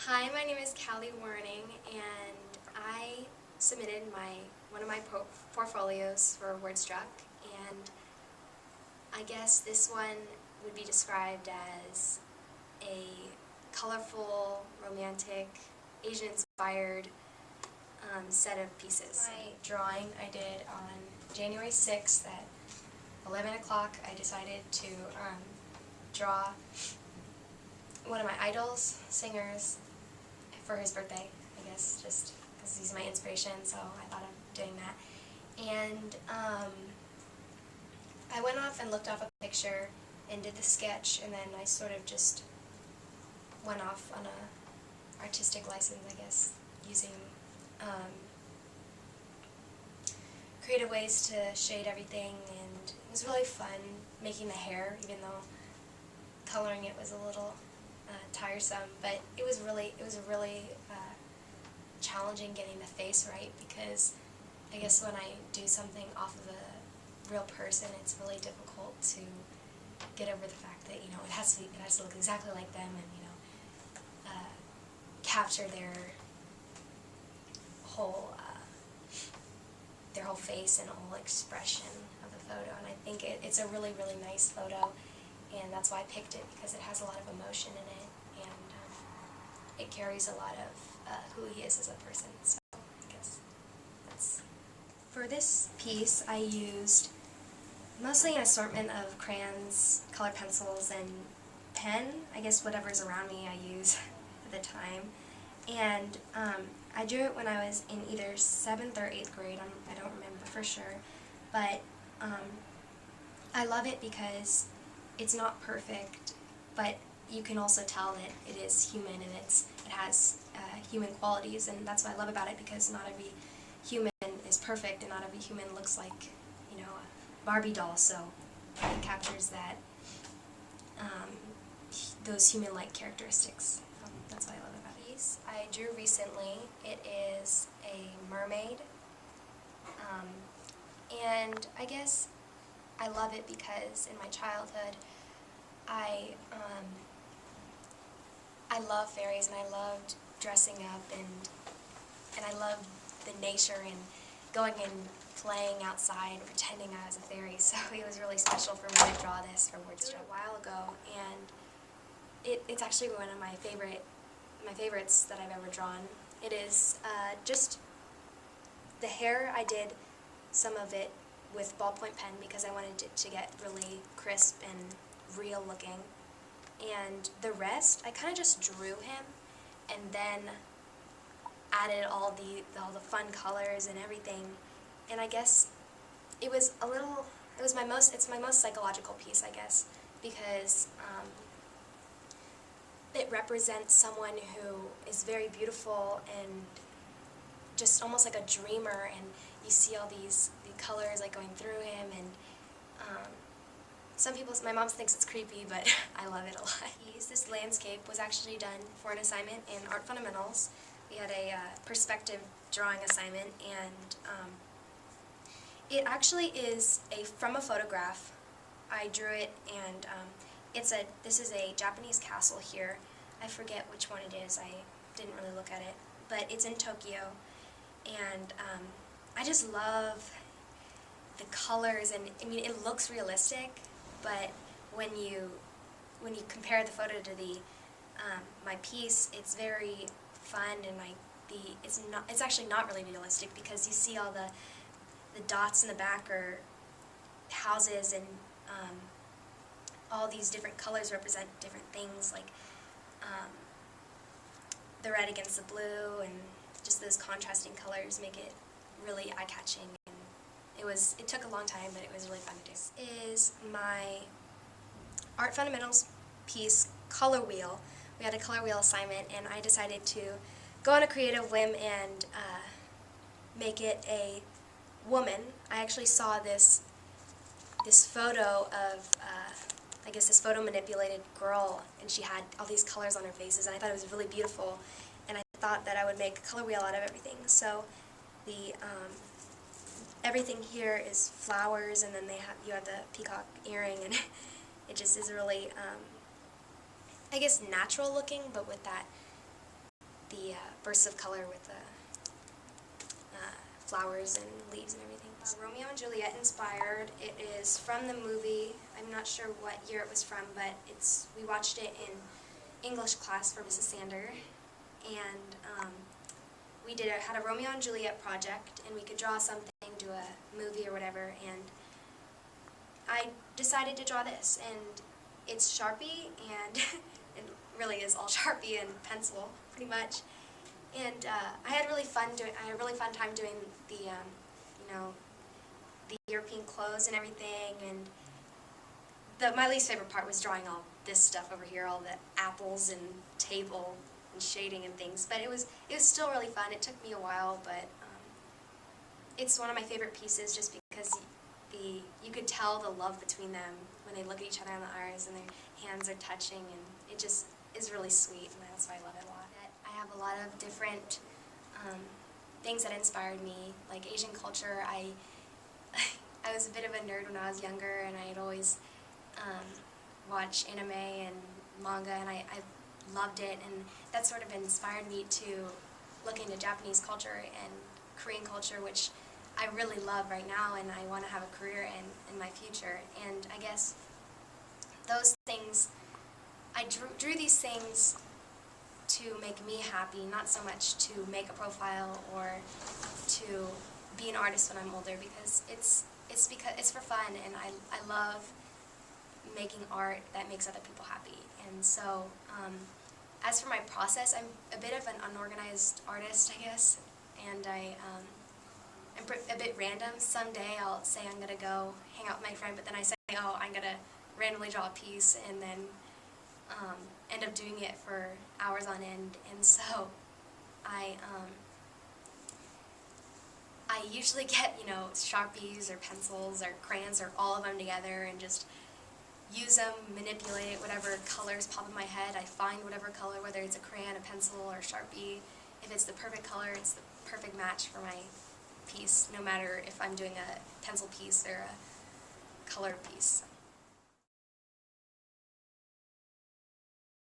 Hi, my name is Kally Werning, and I submitted one of my portfolios for Wordstruck, and I guess this one would be described as a colorful, romantic, Asian-inspired set of pieces. My drawing I did on January 6th at 11 o'clock. I decided to draw one of my idols, singers, for his birthday, I guess, just because he's my inspiration, so I thought of doing that. And I went off and looked off a picture and did the sketch, and then I sort of just went off on a artistic license, I guess, using creative ways to shade everything, and it was really fun making the hair, even though coloring it was a little tiresome, but it was really challenging getting the face right, because I guess when I do something off of a real person, it's really difficult to get over the fact that, you know, it has to look exactly like them, and, you know, capture their whole face and whole expression of the photo. And I think it's a really nice photo, and that's why I picked it, because it has a lot of emotion in it, and it carries a lot of who he is as a person. So I guess that's... For this piece, I used mostly an assortment of crayons, colored pencils, and pen. I guess whatever's around me I use at the time. And I drew it when I was in either 7th or 8th grade. I don't remember for sure. But I love it because it's not perfect, but you can also tell that it is human, and it has human qualities, and that's what I love about it, because not every human is perfect, and not every human looks like, you know, a Barbie doll, so it captures that, those human-like characteristics. That's what I love about it. The piece I drew recently, it is a mermaid, and I guess I love it because in my childhood I love fairies, and I loved dressing up, and I loved the nature and going and playing outside, pretending I was a fairy, so it was really special for me to draw this for Wordstruck a while ago, and it's actually one of my favorites that I've ever drawn. It is just the hair. I did some of it with ballpoint pen because I wanted it to get really crisp and real looking. And the rest, I kind of just drew him, and then added all the fun colors and everything. And I guess it's my most psychological piece, I guess, because it represents someone who is very beautiful and just almost like a dreamer, and you see all the colors like going through him, and my mom thinks it's creepy, but I love it a lot. This landscape was actually done for an assignment in Art Fundamentals. We had a perspective drawing assignment, and it actually is from a photograph. I drew it, and this is a Japanese castle here. I forget which one it is. I didn't really look at it, but it's in Tokyo, and I just love the colors, and I mean, it looks realistic, but when you compare the photo to my piece, it's very fun, and it's actually not really realistic, because you see all the dots in the back are houses, and all these different colors represent different things, like the red against the blue, and just those contrasting colors make it really eye-catching. It took a long time, but it was really fun to do. This is my Art Fundamentals piece, Color Wheel. We had a color wheel assignment, and I decided to go on a creative whim and make it a woman. I actually saw this photo of, I guess, this photo-manipulated girl, and she had all these colors on her faces, and I thought it was really beautiful, and I thought that I would make a color wheel out of everything. So everything here is flowers, and then you have the peacock earring, and it just is really, I guess, natural looking, but with that the bursts of color with the flowers and leaves and everything. Romeo and Juliet inspired. It is from the movie. I'm not sure what year it was from, but we watched it in English class for Mrs. Sander, and we had a Romeo and Juliet project, and we could draw something, do a movie or whatever, and I decided to draw this, and it's Sharpie, and it really is all Sharpie and pencil, pretty much. And I had a really fun time doing the, the European clothes and everything. And my least favorite part was drawing all this stuff over here, all the apples and table and shading and things. But it was still really fun. It took me a while, but it's one of my favorite pieces just because you could tell the love between them when they look at each other in the eyes and their hands are touching, and it just is really sweet, and that's why I love it a lot. I have a lot of different things that inspired me, like Asian culture. I was a bit of a nerd when I was younger, and I'd always watch anime and manga, and I loved it, and that sort of inspired me to look into Japanese culture and Korean culture, which I really love right now, and I want to have a career in my future. And I guess those things, I drew these things to make me happy, not so much to make a profile or to be an artist when I'm older, because it's for fun, and I love making art that makes other people happy. And so as for my process, I'm a bit of an unorganized artist, I guess, and I'm a bit random. Someday I'll say I'm going to go hang out with my friend, but then I say, oh, I'm going to randomly draw a piece, and then end up doing it for hours on end. And so I usually get, Sharpies or pencils or crayons or all of them together and just use them, manipulate it, whatever colors pop in my head. I find whatever color, whether it's a crayon, a pencil, or a Sharpie. If it's the perfect color, it's the perfect match for my piece, no matter if I'm doing a pencil piece or a colored piece.